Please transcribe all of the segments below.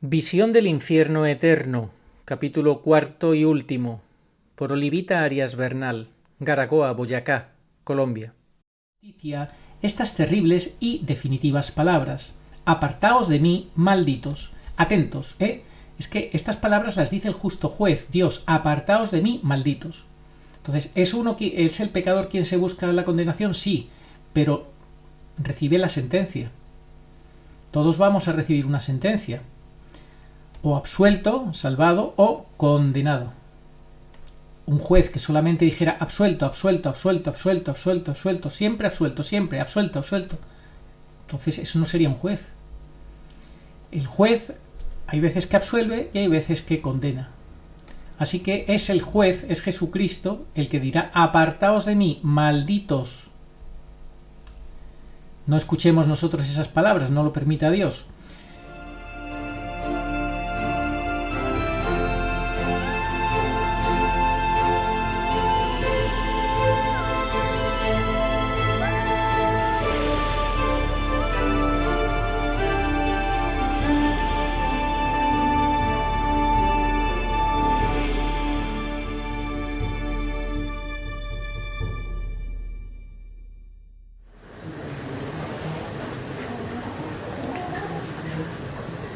Visión del infierno eterno, capítulo cuarto y último, por Olivita Arias Bernal, Garagoa, Boyacá, Colombia. Estas terribles y definitivas palabras: apartaos de mí, malditos. Atentos, es que estas palabras las dice el justo juez, Dios: apartaos de mí, malditos. Entonces, ¿es el pecador quien se busca la condenación? Sí, pero recibe la sentencia. Todos vamos a recibir una sentencia, o absuelto, salvado, o condenado. Un juez que solamente dijera absuelto, absuelto, absuelto, absuelto, absuelto, absuelto, siempre absuelto, absuelto, entonces eso no sería un juez. El juez hay veces que absuelve y hay veces que condena. Así que es el juez, es Jesucristo, el que dirá: apartaos de mí, malditos. No escuchemos nosotros esas palabras, no lo permita Dios.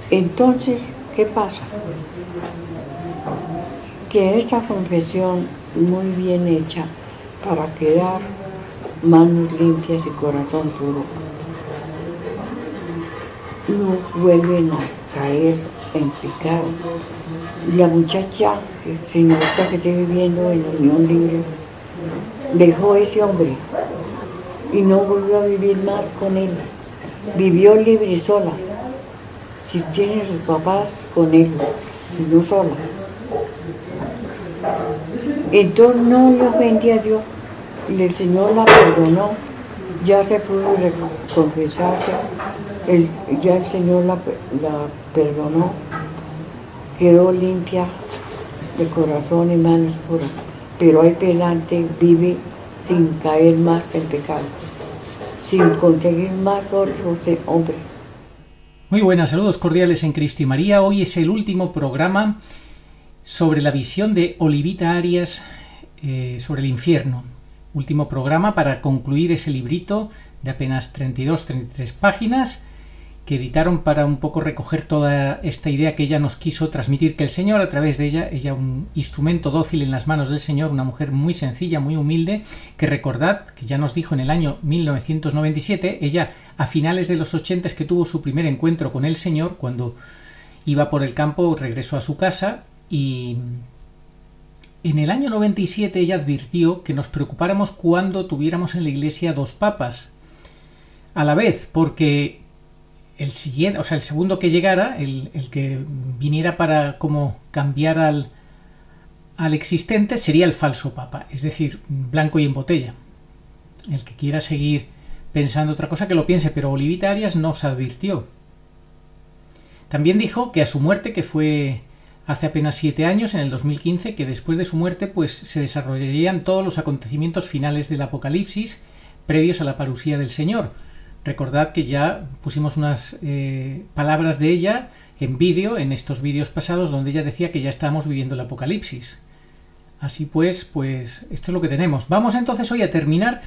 Entonces, ¿qué pasa? Que esta confesión muy bien hecha para quedar manos limpias y corazón puro, no vuelven a caer en pecado. La muchacha, señorita que esté viviendo en unión libre, dejó a ese hombre y no volvió a vivir más con él. Vivió libre y sola. Si tiene sus papás con él, y no sola. Entonces no le ofendí a Dios, y el Señor la perdonó, ya se pudo confesarse, ya el Señor la perdonó, quedó limpia de corazón y manos puras, pero ahí adelante vive sin caer más en pecado, sin conseguir más otros hombres. Muy buenas, saludos cordiales en Cristo y María. Hoy es el último programa sobre la visión de Olivita Arias sobre el infierno. Último programa para concluir ese librito de apenas 32-33 páginas que editaron para un poco recoger toda esta idea que ella nos quiso transmitir, que el Señor a través de ella un instrumento dócil en las manos del Señor, una mujer muy sencilla, muy humilde, que recordad que ya nos dijo en el año 1997, ella a finales de los 80 que tuvo su primer encuentro con el Señor, cuando iba por el campo, regresó a su casa, y en el año 97 ella advirtió que nos preocupáramos cuando tuviéramos en la iglesia dos papas a la vez, porque el segundo que llegara, el que viniera para como cambiar al existente, sería el falso papa, es decir, blanco y en botella. El que quiera seguir pensando otra cosa, que lo piense, pero Olivita Arias nos advirtió. También dijo que a su muerte, que fue hace apenas 7 años, en el 2015, que después de su muerte pues se desarrollarían todos los acontecimientos finales del Apocalipsis previos a la parusía del Señor. Recordad que ya pusimos unas palabras de ella en vídeo, en estos vídeos pasados, donde ella decía que ya estábamos viviendo el Apocalipsis. Así pues esto es lo que tenemos. Vamos entonces hoy a terminar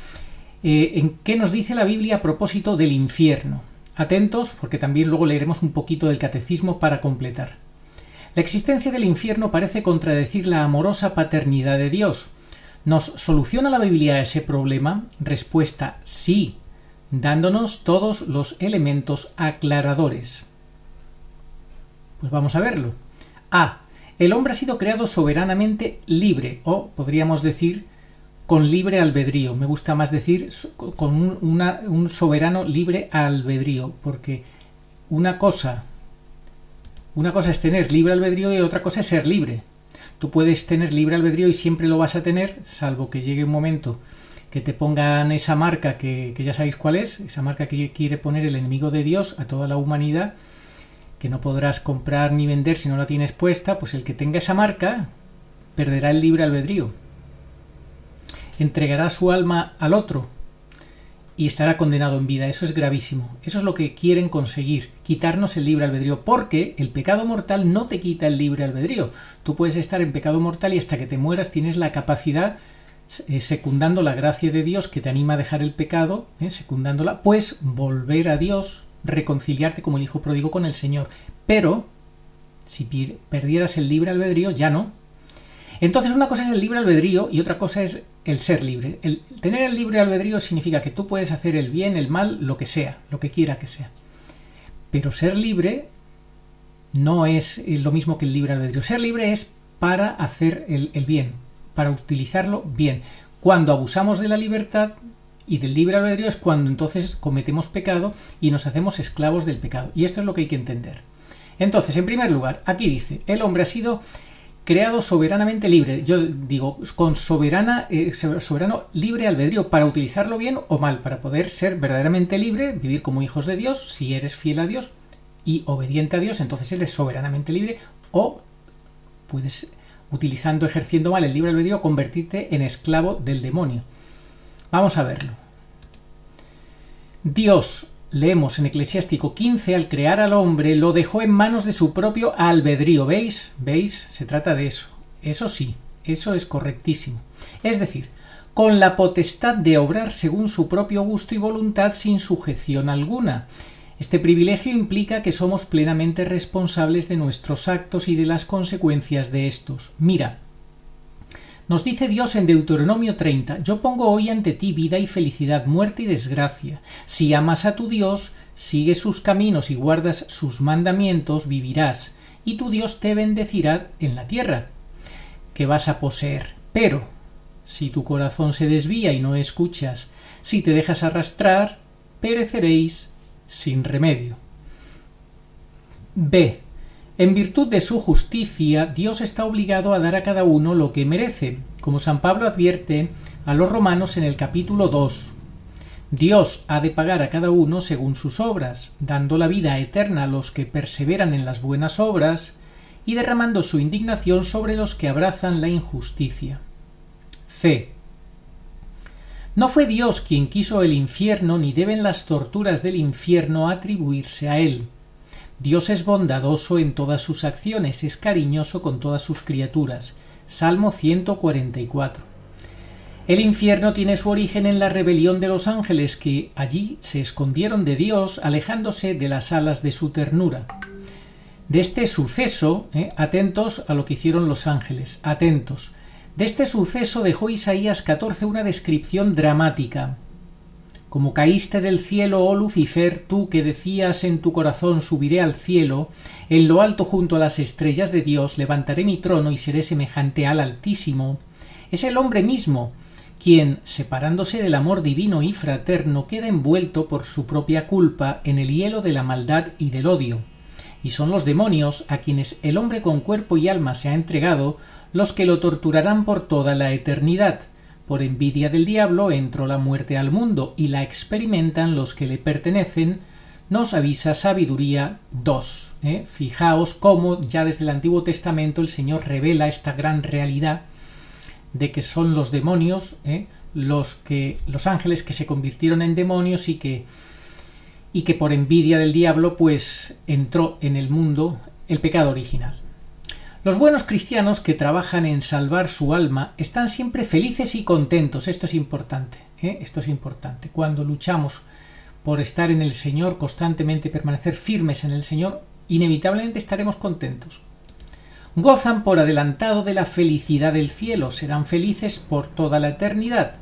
en qué nos dice la Biblia a propósito del infierno. Atentos, porque también luego leeremos un poquito del catecismo para completar. La existencia del infierno parece contradecir la amorosa paternidad de Dios. ¿Nos soluciona la Biblia ese problema? Respuesta: sí, dándonos todos los elementos aclaradores. Pues vamos a verlo. A. El hombre ha sido creado soberanamente libre, o podríamos decir con libre albedrío. Me gusta más decir con un soberano libre albedrío, porque una cosa es tener libre albedrío y otra cosa es ser libre. Tú puedes tener libre albedrío y siempre lo vas a tener, salvo que llegue un momento que te pongan esa marca que ya sabéis cuál es, esa marca que quiere poner el enemigo de Dios a toda la humanidad, que no podrás comprar ni vender si no la tienes puesta. Pues el que tenga esa marca perderá el libre albedrío, entregará su alma al otro y estará condenado en vida. Eso es gravísimo. Eso es lo que quieren conseguir, quitarnos el libre albedrío, porque el pecado mortal no te quita el libre albedrío. Tú puedes estar en pecado mortal y hasta que te mueras tienes la capacidad, secundando la gracia de Dios que te anima a dejar el pecado, secundándola, pues volver a Dios, reconciliarte como el hijo pródigo con el Señor. Pero si perdieras el libre albedrío, ya no. Entonces una cosa es el libre albedrío y otra cosa es el ser libre. El tener el libre albedrío significa que tú puedes hacer el bien, el mal, lo que sea, lo que quiera que sea. Pero ser libre no es lo mismo que el libre albedrío. Ser libre es para hacer el bien, para utilizarlo bien. Cuando abusamos de la libertad y del libre albedrío es cuando entonces cometemos pecado y nos hacemos esclavos del pecado. Y esto es lo que hay que entender. Entonces, en primer lugar, aquí dice, el hombre ha sido creado soberanamente libre. Yo digo, con soberano libre albedrío para utilizarlo bien o mal, para poder ser verdaderamente libre, vivir como hijos de Dios, si eres fiel a Dios y obediente a Dios, entonces eres soberanamente libre, o puedes, ejerciendo mal el libre albedrío, convertirte en esclavo del demonio. Vamos a verlo. Dios, leemos en Eclesiástico 15, al crear al hombre, lo dejó en manos de su propio albedrío. ¿Veis? ¿Veis? Se trata de eso. Eso sí, eso es correctísimo. Es decir, con la potestad de obrar según su propio gusto y voluntad sin sujeción alguna. Este privilegio implica que somos plenamente responsables de nuestros actos y de las consecuencias de estos. Mira, nos dice Dios en Deuteronomio 30, yo pongo hoy ante ti vida y felicidad, muerte y desgracia. Si amas a tu Dios, sigues sus caminos y guardas sus mandamientos, vivirás, y tu Dios te bendecirá en la tierra que vas a poseer. Pero, si tu corazón se desvía y no escuchas, si te dejas arrastrar, pereceréis sin remedio. B. En virtud de su justicia, Dios está obligado a dar a cada uno lo que merece, como San Pablo advierte a los romanos en el capítulo 2. Dios ha de pagar a cada uno según sus obras, dando la vida eterna a los que perseveran en las buenas obras y derramando su indignación sobre los que abrazan la injusticia. C. No fue Dios quien quiso el infierno, ni deben las torturas del infierno atribuirse a él. Dios es bondadoso en todas sus acciones, es cariñoso con todas sus criaturas. Salmo 144. El infierno tiene su origen en la rebelión de los ángeles que allí se escondieron de Dios, alejándose de las alas de su ternura. De este suceso, atentos a lo que hicieron los ángeles, atentos. De este suceso dejó Isaías 14 una descripción dramática. Como caíste del cielo, oh Lucifer, tú que decías en tu corazón subiré al cielo, en lo alto junto a las estrellas de Dios levantaré mi trono y seré semejante al Altísimo. Es el hombre mismo quien, separándose del amor divino y fraterno, queda envuelto por su propia culpa en el hielo de la maldad y del odio. Y son los demonios, a quienes el hombre con cuerpo y alma se ha entregado, los que lo torturarán por toda la eternidad. Por envidia del diablo entró la muerte al mundo y la experimentan los que le pertenecen, nos avisa Sabiduría 2. Fijaos cómo ya desde el Antiguo Testamento el Señor revela esta gran realidad de que son los demonios, los ángeles que se convirtieron en demonios y que por envidia del diablo pues entró en el mundo el pecado original. Los buenos cristianos que trabajan en salvar su alma están siempre felices y contentos. Esto es importante, esto es importante. Cuando luchamos por estar en el Señor, constantemente permanecer firmes en el Señor, inevitablemente estaremos contentos. Gozan por adelantado de la felicidad del cielo, serán felices por toda la eternidad.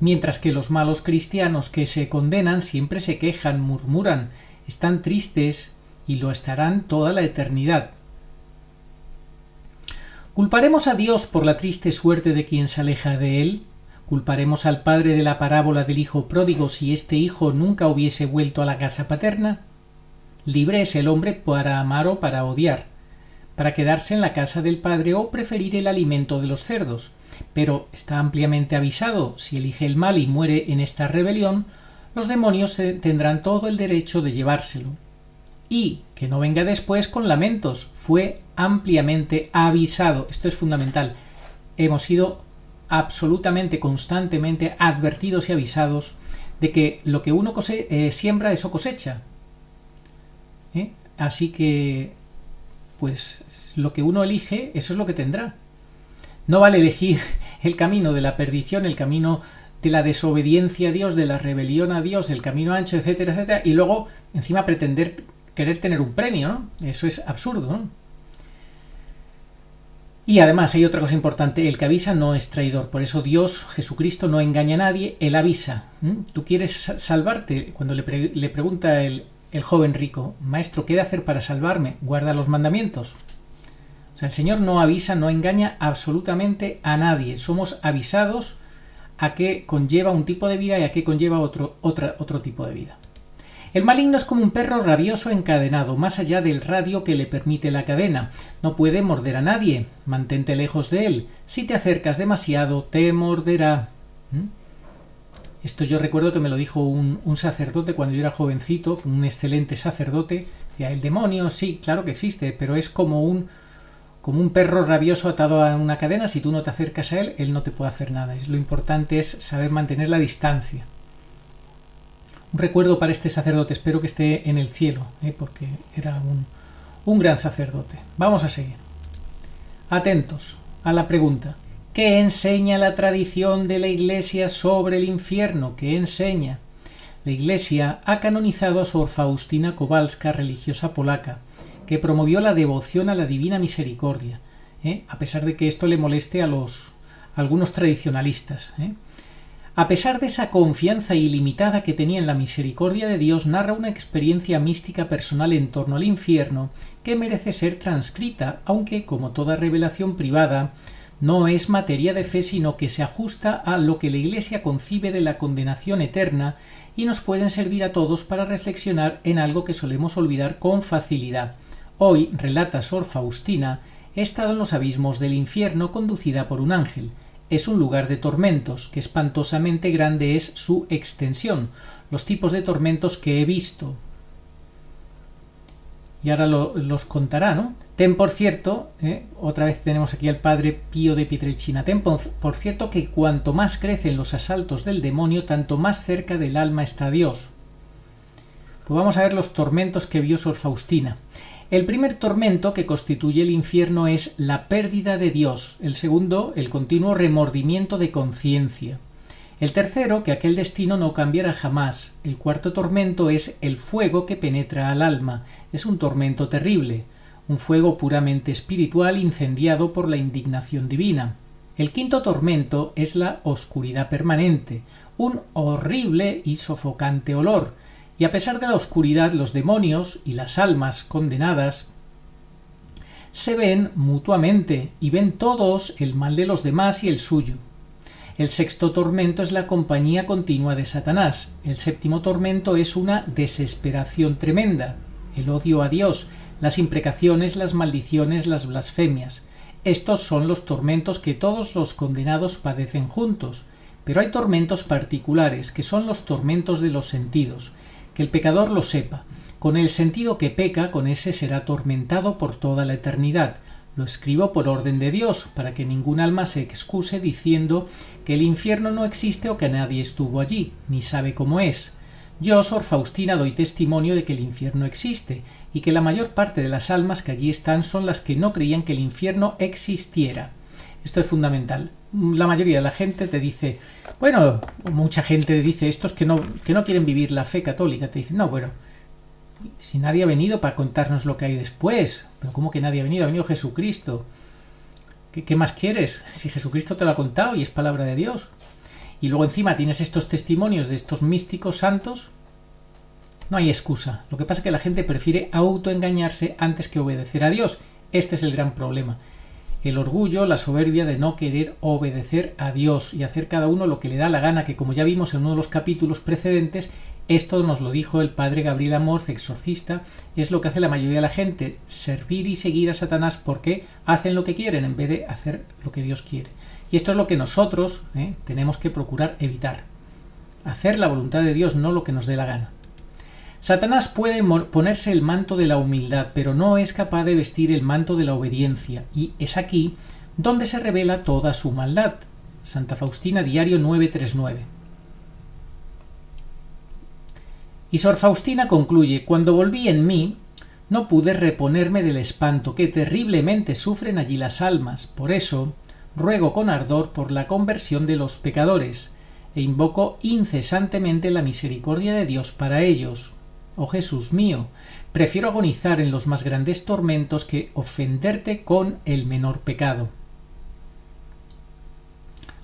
Mientras que los malos cristianos que se condenan siempre se quejan, murmuran, están tristes y lo estarán toda la eternidad. ¿Culparemos a Dios por la triste suerte de quien se aleja de él? ¿Culparemos al padre de la parábola del hijo pródigo si este hijo nunca hubiese vuelto a la casa paterna? Libre es el hombre para amar o para odiar, para quedarse en la casa del padre o preferir el alimento de los cerdos. Pero está ampliamente avisado, si elige el mal y muere en esta rebelión, los demonios tendrán todo el derecho de llevárselo. Y que no venga después con lamentos, fue ampliamente avisado. Esto es fundamental. Hemos sido absolutamente, constantemente advertidos y avisados de que lo que uno siembra, eso cosecha. Así que, pues lo que uno elige, eso es lo que tendrá. No vale elegir el camino de la perdición, el camino de la desobediencia a Dios, de la rebelión a Dios, el camino ancho, etcétera, etcétera, y luego encima pretender querer tener un premio, ¿no? Eso es absurdo, ¿no? Y además hay otra cosa importante, el que avisa no es traidor, por eso Dios, Jesucristo, no engaña a nadie, Él avisa. ¿Tú quieres salvarte? Cuando le pregunta el joven rico, maestro, ¿qué he de hacer para salvarme? Guarda los mandamientos. O sea, el Señor no avisa, no engaña absolutamente a nadie. Somos avisados a qué conlleva un tipo de vida y a qué conlleva otro tipo de vida. El maligno es como un perro rabioso encadenado, más allá del radio que le permite la cadena. No puede morder a nadie. Mantente lejos de él. Si te acercas demasiado, te morderá. Esto yo recuerdo que me lo dijo un sacerdote cuando yo era jovencito, un excelente sacerdote. Decía, el demonio, sí, claro que existe, pero es como un perro rabioso atado a una cadena. Si tú no te acercas a él, él no te puede hacer nada. Lo importante es saber mantener la distancia. Un recuerdo para este sacerdote, espero que esté en el cielo, porque era un gran sacerdote. Vamos a seguir. Atentos a la pregunta. ¿Qué enseña la tradición de la Iglesia sobre el infierno? ¿Qué enseña? La Iglesia ha canonizado a Sor Faustina Kowalska, religiosa polaca, que promovió la devoción a la Divina Misericordia, a pesar de que esto le moleste a algunos tradicionalistas. A pesar de esa confianza ilimitada que tenía en la misericordia de Dios, narra una experiencia mística personal en torno al infierno que merece ser transcrita, aunque, como toda revelación privada, no es materia de fe, sino que se ajusta a lo que la Iglesia concibe de la condenación eterna y nos pueden servir a todos para reflexionar en algo que solemos olvidar con facilidad. Hoy, relata Sor Faustina, he estado en los abismos del infierno conducida por un ángel. Es un lugar de tormentos, que espantosamente grande es su extensión, los tipos de tormentos que he visto. Y ahora los contará, ¿no? Ten por cierto, otra vez tenemos aquí al padre Pío de Pietrelcina, ten por cierto que cuanto más crecen los asaltos del demonio, tanto más cerca del alma está Dios. Pues vamos a ver los tormentos que vio Sor Faustina. El primer tormento que constituye el infierno es la pérdida de Dios. El segundo, el continuo remordimiento de conciencia. El tercero, que aquel destino no cambiará jamás. El cuarto tormento es el fuego que penetra al alma. Es un tormento terrible, un fuego puramente espiritual incendiado por la indignación divina. El quinto tormento es la oscuridad permanente, un horrible y sofocante olor. Y a pesar de la oscuridad, los demonios y las almas condenadas se ven mutuamente y ven todos el mal de los demás y el suyo. El sexto tormento es la compañía continua de Satanás. El séptimo tormento es una desesperación tremenda, el odio a Dios, las imprecaciones, las maldiciones, las blasfemias. Estos son los tormentos que todos los condenados padecen juntos, pero hay tormentos particulares, que son los tormentos de los sentidos. Que el pecador lo sepa. Con el sentido que peca, con ese será atormentado por toda la eternidad. Lo escribo por orden de Dios, para que ningún alma se excuse diciendo que el infierno no existe o que nadie estuvo allí, ni sabe cómo es. Yo, Sor Faustina, doy testimonio de que el infierno existe, y que la mayor parte de las almas que allí están son las que no creían que el infierno existiera. Esto es fundamental. La mayoría de la gente te dice, bueno, mucha gente dice estos que no quieren vivir la fe católica. Te dicen, no, bueno, si nadie ha venido para contarnos lo que hay después. Pero ¿cómo que nadie ha venido? Ha venido Jesucristo. ¿Qué más quieres? Si Jesucristo te lo ha contado y es palabra de Dios. Y luego encima tienes estos testimonios de estos místicos santos. No hay excusa. Lo que pasa es que la gente prefiere autoengañarse antes que obedecer a Dios. Este es el gran problema. El orgullo, la soberbia de no querer obedecer a Dios y hacer cada uno lo que le da la gana, que como ya vimos en uno de los capítulos precedentes, esto nos lo dijo el padre Gabriel Amorz, exorcista, es lo que hace la mayoría de la gente, servir y seguir a Satanás porque hacen lo que quieren en vez de hacer lo que Dios quiere. Y esto es lo que nosotros tenemos que procurar evitar. Hacer la voluntad de Dios, no lo que nos dé la gana. Satanás puede ponerse el manto de la humildad, pero no es capaz de vestir el manto de la obediencia, y es aquí donde se revela toda su maldad. Santa Faustina, diario 939. Y Sor Faustina concluye: cuando volví en mí, no pude reponerme del espanto que terriblemente sufren allí las almas. Por eso, ruego con ardor por la conversión de los pecadores, e invoco incesantemente la misericordia de Dios para ellos. Oh Jesús mío, prefiero agonizar en los más grandes tormentos que ofenderte con el menor pecado.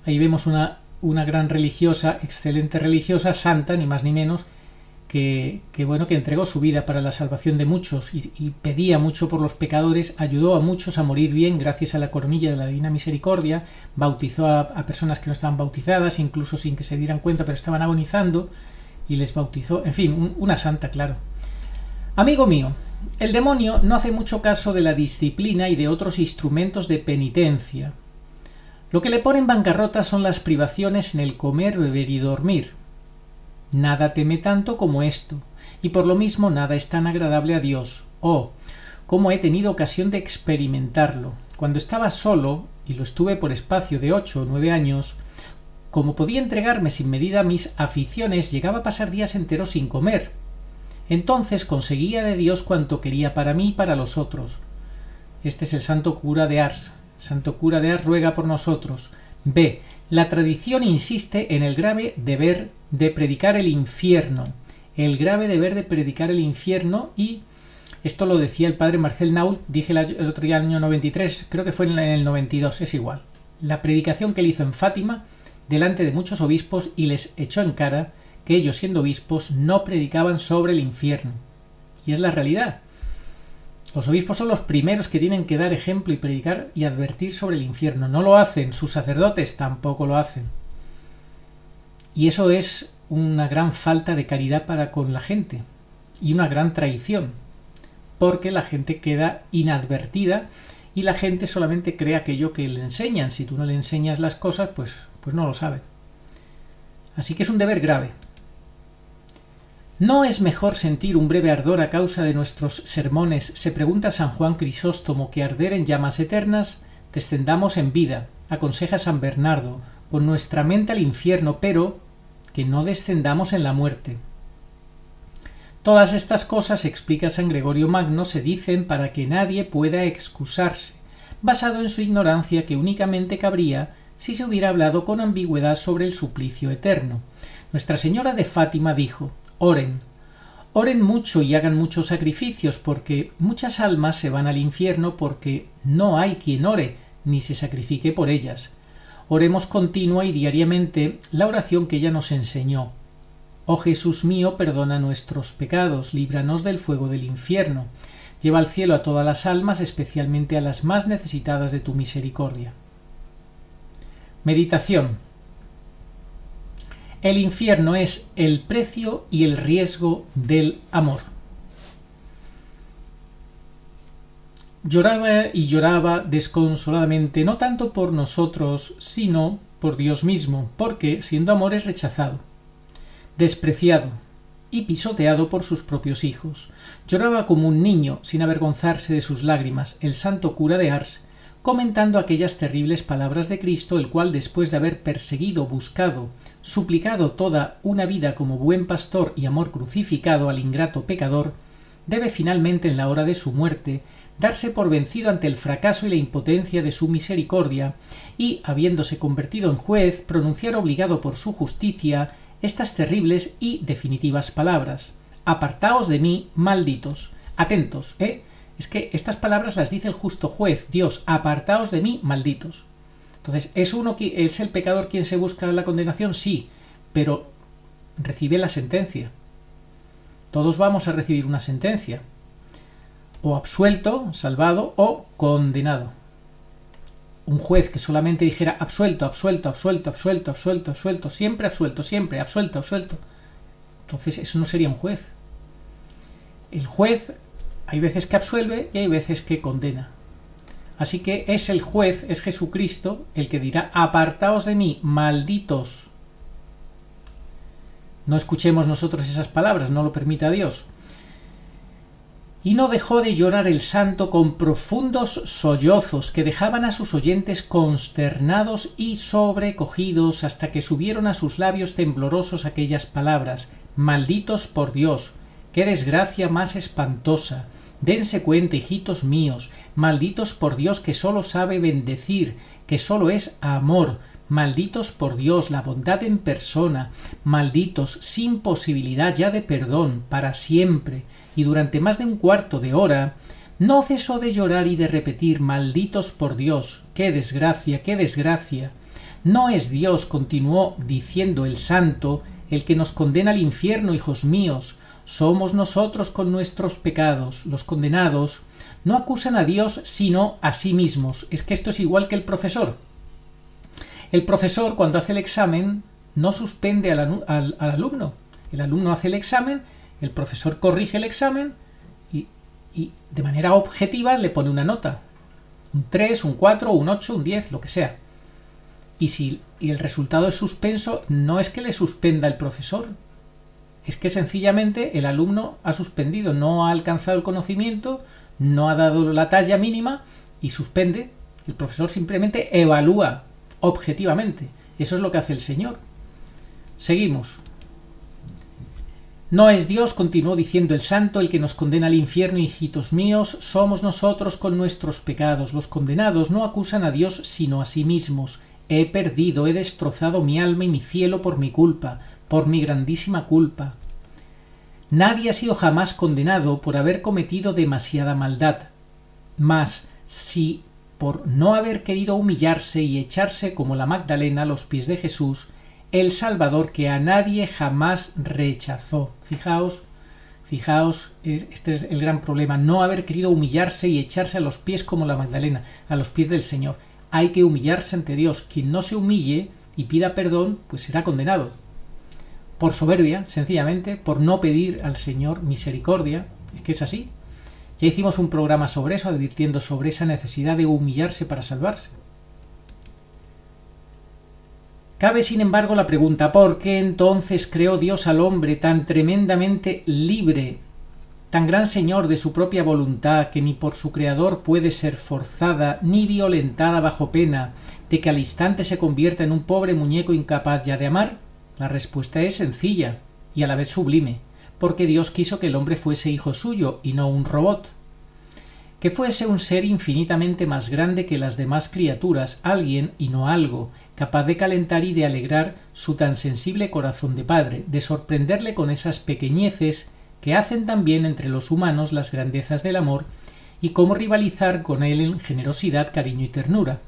Ahí vemos una gran religiosa, excelente religiosa, santa, ni más ni menos, que entregó su vida para la salvación de muchos y pedía mucho por los pecadores, ayudó a muchos a morir bien gracias a la coronilla de la Divina Misericordia, bautizó a personas que no estaban bautizadas, incluso sin que se dieran cuenta, pero estaban agonizando, y les bautizó. En fin, una santa, claro. Amigo mío, el demonio no hace mucho caso de la disciplina y de otros instrumentos de penitencia. Lo que le pone en bancarrota son las privaciones en el comer, beber y dormir. Nada teme tanto como esto, y por lo mismo nada es tan agradable a Dios. Oh, cómo he tenido ocasión de experimentarlo. Cuando estaba solo, y lo estuve por espacio de 8 o 9 años, como podía entregarme sin medida a mis aficiones, llegaba a pasar días enteros sin comer. Entonces conseguía de Dios cuanto quería para mí y para los otros. Este es el santo cura de Ars. Santo cura de Ars ruega por nosotros. B. La tradición insiste en el grave deber de predicar el infierno. El grave deber de predicar el infierno, y esto lo decía el padre Marcel Naul, dije el otro día, año 93, creo que fue en el 92, es igual. La predicación que él hizo en Fátima, delante de muchos obispos, y les echó en cara que ellos, siendo obispos, no predicaban sobre el infierno. Y es la realidad. Los obispos son los primeros que tienen que dar ejemplo y predicar y advertir sobre el infierno. No lo hacen, sus sacerdotes tampoco lo hacen. Y eso es una gran falta de caridad para con la gente y una gran traición, porque la gente queda inadvertida y la gente solamente cree aquello que le enseñan. Si tú no le enseñas las cosas, pues no lo sabe. Así que es un deber grave. ¿No es mejor sentir un breve ardor a causa de nuestros sermones, se pregunta San Juan Crisóstomo, que arder en llamas eternas? Descendamos en vida, aconseja San Bernardo, con nuestra mente al infierno, pero que no descendamos en la muerte. Todas estas cosas, explica San Gregorio Magno, se dicen para que nadie pueda excusarse, basado en su ignorancia que únicamente cabría si se hubiera hablado con ambigüedad sobre el suplicio eterno. Nuestra Señora de Fátima dijo: oren, oren mucho y hagan muchos sacrificios, porque muchas almas se van al infierno porque no hay quien ore ni se sacrifique por ellas. Oremos continua y diariamente la oración que ella nos enseñó. Oh Jesús mío, perdona nuestros pecados, líbranos del fuego del infierno, lleva al cielo a todas las almas, especialmente a las más necesitadas de tu misericordia. Meditación. El infierno es el precio y el riesgo del amor. Lloraba y lloraba desconsoladamente, no tanto por nosotros, sino por Dios mismo, porque, siendo amor, es rechazado, despreciado y pisoteado por sus propios hijos. Lloraba como un niño, sin avergonzarse de sus lágrimas, el santo cura de Ars, comentando aquellas terribles palabras de Cristo, el cual, después de haber perseguido, buscado, suplicado toda una vida como buen pastor y amor crucificado al ingrato pecador, debe finalmente, en la hora de su muerte, darse por vencido ante el fracaso y la impotencia de su misericordia, y, habiéndose convertido en juez, pronunciar obligado por su justicia estas terribles y definitivas palabras: apartaos de mí, malditos. Atentos, es que estas palabras las dice el justo juez, Dios: apartaos de mí, malditos. Entonces, ¿es el pecador quien se busca la condenación? Sí, pero recibe la sentencia. Todos vamos a recibir una sentencia, o absuelto, salvado, o condenado. Un juez que solamente dijera absuelto, absuelto, absuelto, absuelto, absuelto, absuelto, siempre, absuelto, absuelto. Entonces eso no sería un juez. El juez hay veces que absuelve y hay veces que condena. Así que es el juez, es Jesucristo, el que dirá: apartaos de mí, malditos. No escuchemos nosotros esas palabras, no lo permita Dios. Y no dejó de llorar el santo con profundos sollozos que dejaban a sus oyentes consternados y sobrecogidos, hasta que subieron a sus labios temblorosos aquellas palabras: malditos por Dios. ¡Qué desgracia más espantosa! Dense cuenta, hijitos míos, malditos por Dios que sólo sabe bendecir, que sólo es amor, malditos por Dios, la bondad en persona, malditos sin posibilidad ya de perdón, para siempre, y durante más de un cuarto de hora, no cesó de llorar y de repetir, malditos por Dios, qué desgracia, qué desgracia. No es Dios, continuó diciendo el santo, el que nos condena al infierno, hijos míos, somos nosotros con nuestros pecados. Los condenados no acusan a Dios sino a sí mismos. Es que esto es igual que el profesor. El profesor, cuando hace el examen, no suspende al alumno. El alumno hace el examen, el profesor corrige el examen y de manera objetiva le pone una nota. Un 3, un 4, un 8, un 10, lo que sea. Y el resultado es suspenso, no es que le suspenda el profesor, es que sencillamente el alumno ha suspendido, no ha alcanzado el conocimiento, no ha dado la talla mínima y suspende. El profesor simplemente evalúa objetivamente. Eso es lo que hace el Señor. Seguimos. No es Dios, continuó diciendo el santo, el que nos condena al infierno, hijitos míos, somos nosotros con nuestros pecados. Los condenados no acusan a Dios sino a sí mismos. He perdido, he destrozado mi alma y mi cielo por mi culpa, por mi grandísima culpa. Nadie ha sido jamás condenado por haber cometido demasiada maldad. Mas, si por no haber querido humillarse y echarse como la Magdalena a los pies de Jesús, el Salvador que a nadie jamás rechazó. Fijaos, este es el gran problema, no haber querido humillarse y echarse a los pies como la Magdalena, a los pies del Señor. Hay que humillarse ante Dios. Quien no se humille y pida perdón, pues será condenado. Por soberbia, sencillamente, por no pedir al Señor misericordia. Es que es así. Ya hicimos un programa sobre eso, advirtiendo sobre esa necesidad de humillarse para salvarse. Cabe, sin embargo, la pregunta, ¿por qué entonces creó Dios al hombre tan tremendamente libre, tan gran señor de su propia voluntad, que ni por su creador puede ser forzada ni violentada bajo pena de que al instante se convierta en un pobre muñeco incapaz ya de amar? La respuesta es sencilla y a la vez sublime, porque Dios quiso que el hombre fuese hijo suyo y no un robot, que fuese un ser infinitamente más grande que las demás criaturas, alguien y no algo, capaz de calentar y de alegrar su tan sensible corazón de padre, de sorprenderle con esas pequeñeces que hacen también entre los humanos las grandezas del amor y cómo rivalizar con él en generosidad, cariño y ternura.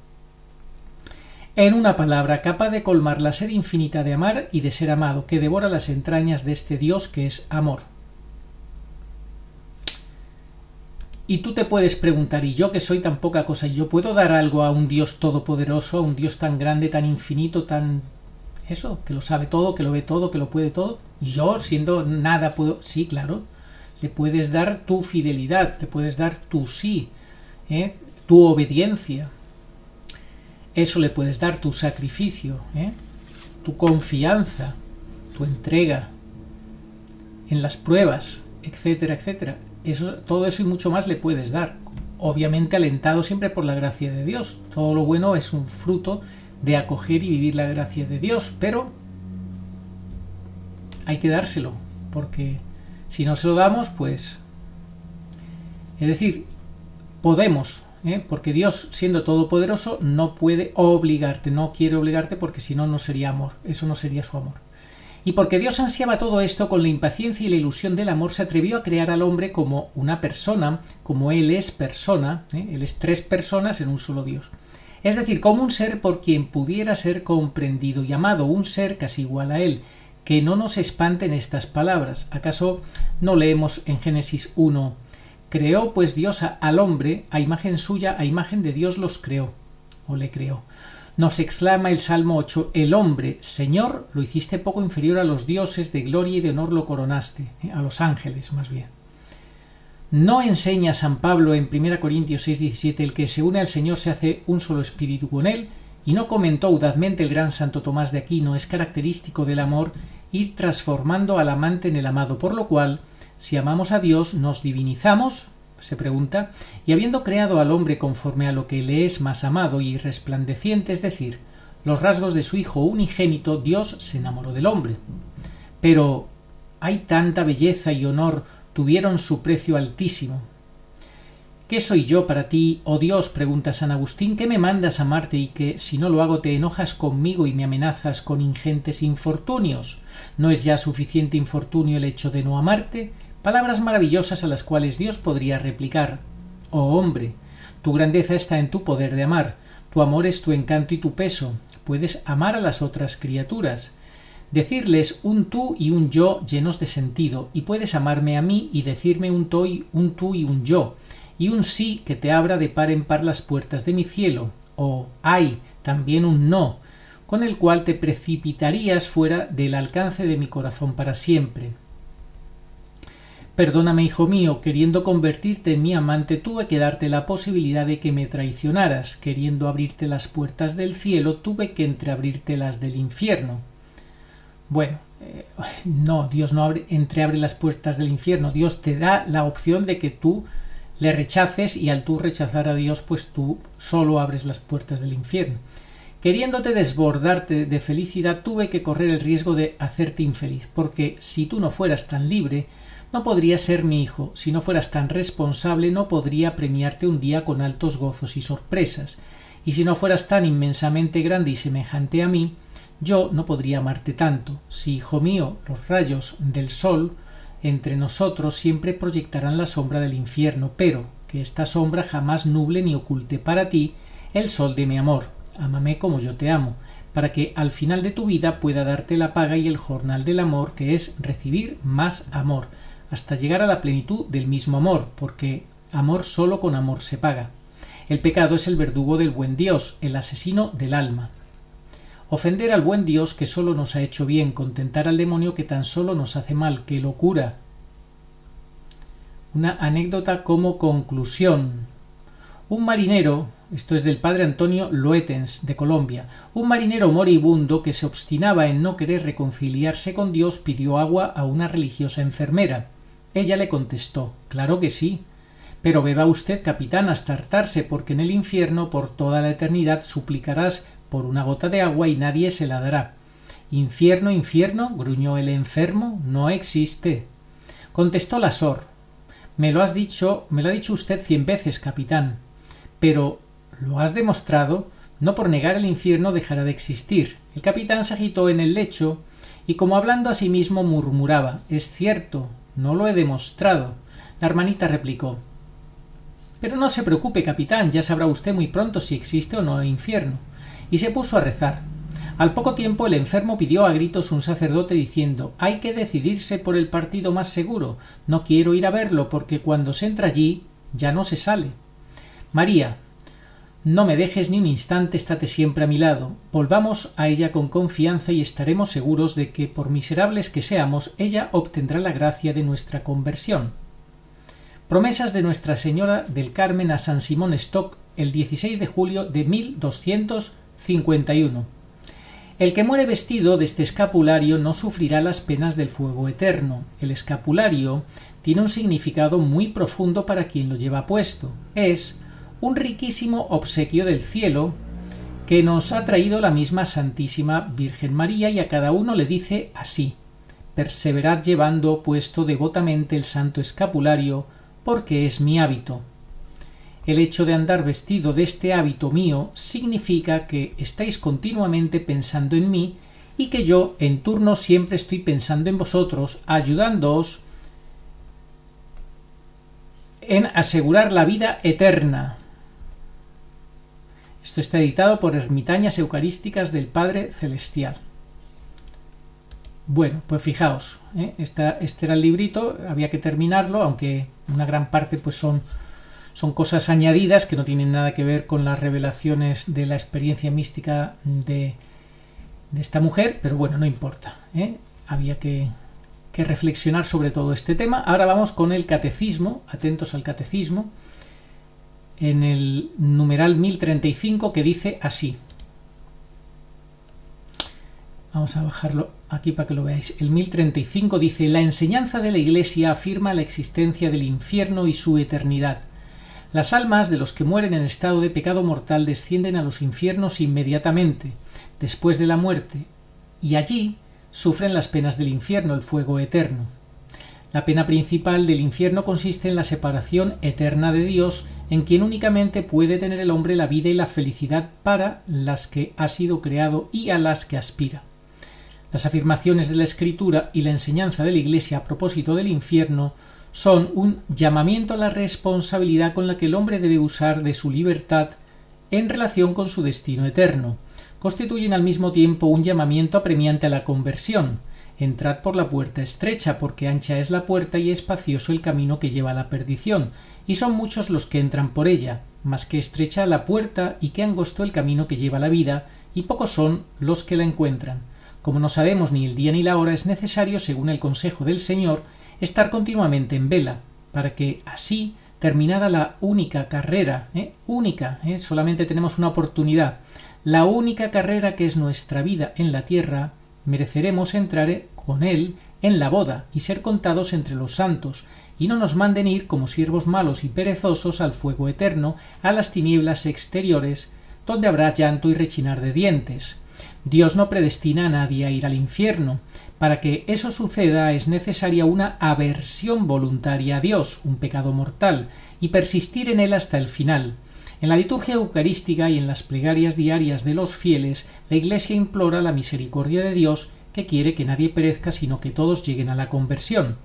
En una palabra, capaz de colmar la sed infinita de amar y de ser amado, que devora las entrañas de este Dios que es amor. Y tú te puedes preguntar, ¿y yo que soy tan poca cosa, yo puedo dar algo a un Dios todopoderoso, a un Dios tan grande, tan infinito, tan... eso, que lo sabe todo, que lo ve todo, que lo puede todo? Y yo, siendo nada, puedo... Sí, claro, le puedes dar tu fidelidad, te puedes dar tu sí, tu obediencia. Eso le puedes dar, tu sacrificio, tu confianza, tu entrega en las pruebas, etcétera, etcétera. Todo eso y mucho más le puedes dar, obviamente alentado siempre por la gracia de Dios. Todo lo bueno es un fruto de acoger y vivir la gracia de Dios, pero hay que dárselo, porque si no se lo damos, pues... Es decir, podemos... porque Dios, siendo todopoderoso, no puede obligarte, no quiere obligarte, porque si no, no sería amor, eso no sería su amor. Y porque Dios ansiaba todo esto, con la impaciencia y la ilusión del amor, se atrevió a crear al hombre como una persona, como Él es persona, Él es tres personas en un solo Dios. Es decir, como un ser por quien pudiera ser comprendido y amado, un ser casi igual a Él. Que no nos espanten estas palabras. ¿Acaso no leemos en Génesis 1? Creó pues Dios al hombre, a imagen suya, a imagen de Dios los creó, o le creó. Nos exclama el Salmo 8, el hombre, Señor, lo hiciste poco inferior a los dioses, de gloria y de honor lo coronaste, a los ángeles más bien. ¿No enseña San Pablo en 1 Corintios 6:17 el que se une al Señor se hace un solo espíritu con él? ¿Y no comentó audazmente el gran Santo Tomás de Aquino, es característico del amor ir transformando al amante en el amado, por lo cual, si amamos a Dios, nos divinizamos, se pregunta, y habiendo creado al hombre conforme a lo que le es más amado y resplandeciente, es decir, los rasgos de su Hijo unigénito, Dios se enamoró del hombre. Pero hay tanta belleza y honor, tuvieron su precio altísimo. ¿Qué soy yo para ti, oh Dios?, pregunta San Agustín, que me mandas amarte y que, si no lo hago, te enojas conmigo y me amenazas con ingentes infortunios? ¿No es ya suficiente infortunio el hecho de no amarte? Palabras maravillosas a las cuales Dios podría replicar: oh hombre, tu grandeza está en tu poder de amar, tu amor es tu encanto y tu peso, puedes amar a las otras criaturas, decirles un tú y un yo llenos de sentido, y puedes amarme a mí y decirme un tú y un yo, y un sí que te abra de par en par las puertas de mi cielo, o ay, también un no, con el cual te precipitarías fuera del alcance de mi corazón para siempre. Perdóname, hijo mío, queriendo convertirte en mi amante tuve que darte la posibilidad de que me traicionaras, queriendo abrirte las puertas del cielo tuve que entreabrirte las del infierno. Bueno, no, Dios no entreabre las puertas del infierno, Dios te da la opción de que tú le rechaces y al tú rechazar a Dios, pues tú solo abres las puertas del infierno. Queriéndote desbordarte de felicidad, tuve que correr el riesgo de hacerte infeliz, porque si tú no fueras tan libre, no podrías ser mi hijo, si no fueras tan responsable, no podría premiarte un día con altos gozos y sorpresas, y si no fueras tan inmensamente grande y semejante a mí, yo no podría amarte tanto. Si, hijo mío, los rayos del sol entre nosotros siempre proyectarán la sombra del infierno, pero que esta sombra jamás nuble ni oculte para ti el sol de mi amor. Ámame como yo te amo, para que al final de tu vida pueda darte la paga y el jornal del amor, que es recibir más amor, hasta llegar a la plenitud del mismo amor, porque amor solo con amor se paga. El pecado es el verdugo del buen Dios, el asesino del alma. Ofender al buen Dios que solo nos ha hecho bien, contentar al demonio que tan solo nos hace mal, ¡qué locura! Una anécdota como conclusión. Un marinero, esto es del padre Antonio Loetens, de Colombia, un marinero moribundo que se obstinaba en no querer reconciliarse con Dios pidió agua a una religiosa enfermera. Ella le contestó: claro que sí, pero beba usted, capitán, hasta hartarse, porque en el infierno por toda la eternidad suplicarás por una gota de agua y nadie se la dará. Infierno, infierno, gruñó el enfermo, no existe. Contestó la sor: me lo ha dicho usted 100 veces, capitán, pero ¿lo has demostrado? No por negar el infierno dejará de existir. El capitán se agitó en el lecho y, como hablando a sí mismo, murmuraba: es cierto, no lo he demostrado. La hermanita replicó: pero no se preocupe, capitán, ya sabrá usted muy pronto si existe o no el infierno. Y se puso a rezar. Al poco tiempo el enfermo pidió a gritos un sacerdote diciendo: hay que decidirse por el partido más seguro, no quiero ir a verlo porque cuando se entra allí ya no se sale. María, no me dejes ni un instante, estate siempre a mi lado. Volvamos a ella con confianza y estaremos seguros de que, por miserables que seamos, ella obtendrá la gracia de nuestra conversión. Promesas de Nuestra Señora del Carmen a San Simón Stock el 16 de julio de 1251. El que muere vestido de este escapulario no sufrirá las penas del fuego eterno. El escapulario tiene un significado muy profundo para quien lo lleva puesto. Es un riquísimo obsequio del cielo que nos ha traído la misma Santísima Virgen María, y a cada uno le dice así: perseverad llevando puesto devotamente el santo escapulario, porque es mi hábito. El hecho de andar vestido de este hábito mío significa que estáis continuamente pensando en mí y que yo en turno siempre estoy pensando en vosotros, ayudándoos en asegurar la vida eterna. Esto está editado por Ermitañas Eucarísticas del Padre Celestial. Bueno, pues fijaos, este era el librito, había que terminarlo, aunque una gran parte pues son cosas añadidas que no tienen nada que ver con las revelaciones de la experiencia mística de esta mujer, pero bueno, no importa, había que reflexionar sobre todo este tema. Ahora vamos con el catecismo, atentos al catecismo, en el numeral 1035, que dice así. Vamos a bajarlo aquí para que lo veáis. El 1035 dice: la enseñanza de la Iglesia afirma la existencia del infierno y su eternidad. Las almas de los que mueren en estado de pecado mortal descienden a los infiernos inmediatamente, después de la muerte, y allí sufren las penas del infierno, el fuego eterno. La pena principal del infierno consiste en la separación eterna de Dios, en quien únicamente puede tener el hombre la vida y la felicidad para las que ha sido creado y a las que aspira. Las afirmaciones de la Escritura y la enseñanza de la Iglesia a propósito del infierno son un llamamiento a la responsabilidad con la que el hombre debe usar de su libertad en relación con su destino eterno. Constituyen al mismo tiempo un llamamiento apremiante a la conversión. Entrad por la puerta estrecha, porque ancha es la puerta y espacioso el camino que lleva a la perdición, y son muchos los que entran por ella, mas que estrecha la puerta y que angosto el camino que lleva a la vida, y pocos son los que la encuentran. Como no sabemos ni el día ni la hora, es necesario, según el consejo del Señor, estar continuamente en vela, para que así, terminada la única carrera, solamente tenemos una oportunidad, la única carrera que es nuestra vida en la tierra, mereceremos entrar con Él en la boda y ser contados entre los santos, y no nos manden ir como siervos malos y perezosos al fuego eterno, a las tinieblas exteriores, donde habrá llanto y rechinar de dientes. Dios no predestina a nadie a ir al infierno. Para que eso suceda es necesaria una aversión voluntaria a Dios, un pecado mortal, y persistir en él hasta el final. En la liturgia eucarística y en las plegarias diarias de los fieles, la Iglesia implora la misericordia de Dios, que quiere que nadie perezca, sino que todos lleguen a la conversión.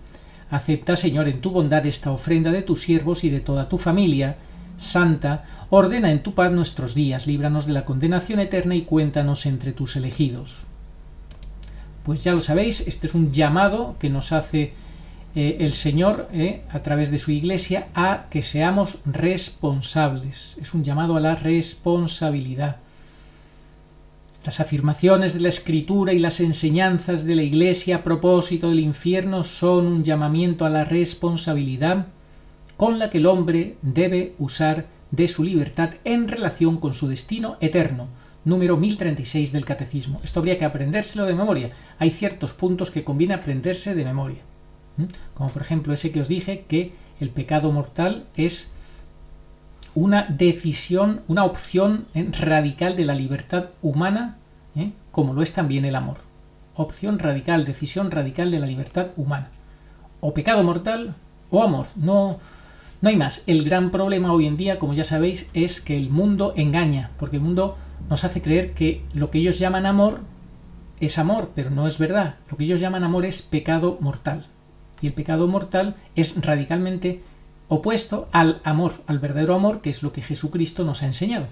Acepta, Señor, en tu bondad esta ofrenda de tus siervos y de toda tu familia santa, ordena en tu paz nuestros días, líbranos de la condenación eterna y cuéntanos entre tus elegidos. Pues ya lo sabéis, este es un llamado que nos hace el Señor a través de su Iglesia a que seamos responsables. Es un llamado a la responsabilidad. Las afirmaciones de la Escritura y las enseñanzas de la Iglesia a propósito del infierno son un llamamiento a la responsabilidad con la que el hombre debe usar de su libertad en relación con su destino eterno. Número 1036 del Catecismo. Esto habría que aprendérselo de memoria. Hay ciertos puntos que conviene aprenderse de memoria. Como por ejemplo ese que os dije, que el pecado mortal es una decisión, una opción radical de la libertad humana, como lo es también el amor. Opción radical, decisión radical de la libertad humana. O pecado mortal o amor. No hay más. El gran problema hoy en día, como ya sabéis, es que el mundo engaña, porque el mundo nos hace creer que lo que ellos llaman amor es amor, pero no es verdad. Lo que ellos llaman amor es pecado mortal. Y el pecado mortal es radicalmente opuesto al amor, al verdadero amor, que es lo que Jesucristo nos ha enseñado.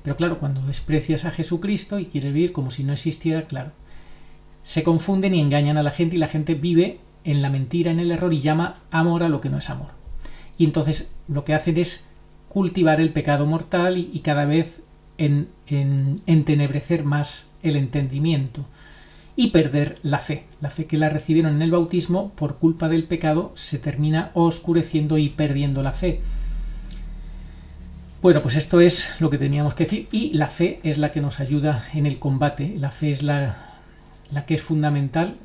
Pero claro, cuando desprecias a Jesucristo y quieres vivir como si no existiera, claro, se confunden y engañan a la gente, y la gente vive en la mentira, en el error, y llama amor a lo que no es amor. Y entonces lo que hacen es cultivar el pecado mortal y cada vez entenebrecer más el entendimiento y perder la fe. La fe que la recibieron en el bautismo, por culpa del pecado, se termina oscureciendo y perdiendo la fe. Bueno, pues esto es lo que teníamos que decir, y la fe es la que nos ayuda en el combate. La fe es la que es fundamental,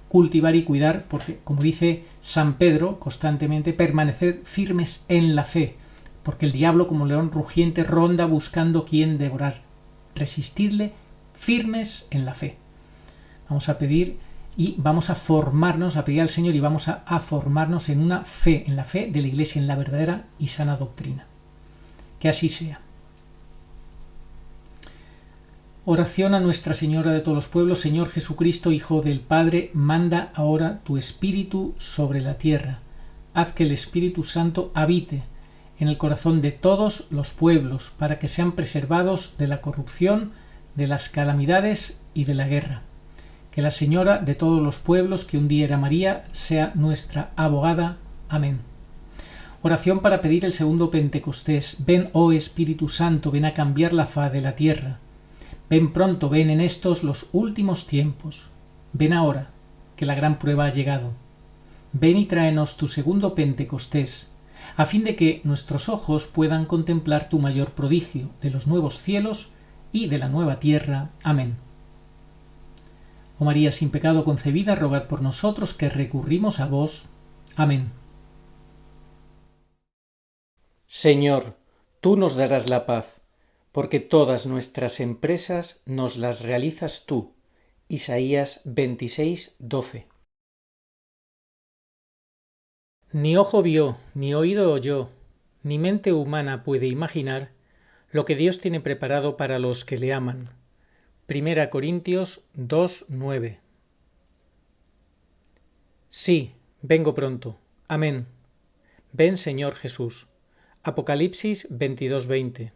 cultivar y cuidar, porque, como dice San Pedro constantemente, permanecer firmes en la fe, porque el diablo, como león rugiente, ronda buscando quien devorar. Resistidle firmes en la fe. Vamos a pedir y vamos a formarnos, a pedir al Señor, y vamos a formarnos en una fe, en la fe de la Iglesia, en la verdadera y sana doctrina. Que así sea. Oración a Nuestra Señora de todos los pueblos. Señor Jesucristo, Hijo del Padre, manda ahora tu Espíritu sobre la tierra. Haz que el Espíritu Santo habite en el corazón de todos los pueblos, para que sean preservados de la corrupción, de las calamidades y de la guerra. Que la Señora de todos los pueblos, que un día era María, sea nuestra abogada. Amén. Oración para pedir el segundo Pentecostés. Ven, oh Espíritu Santo, ven a cambiar la faz de la tierra. Ven pronto, ven en estos los últimos tiempos. Ven ahora, que la gran prueba ha llegado. Ven y tráenos tu segundo Pentecostés, a fin de que nuestros ojos puedan contemplar tu mayor prodigio, de los nuevos cielos y de la nueva tierra. Amén. Oh María sin pecado concebida, rogad por nosotros que recurrimos a vos. Amén. Señor, tú nos darás la paz, porque todas nuestras empresas nos las realizas tú, Isaías 26, 12. Ni ojo vio, ni oído oyó, ni mente humana puede imaginar lo que Dios tiene preparado para los que le aman. 1 Corintios 2, 9. Sí, vengo pronto. Amén. Ven, Señor Jesús. Apocalipsis 22, 20.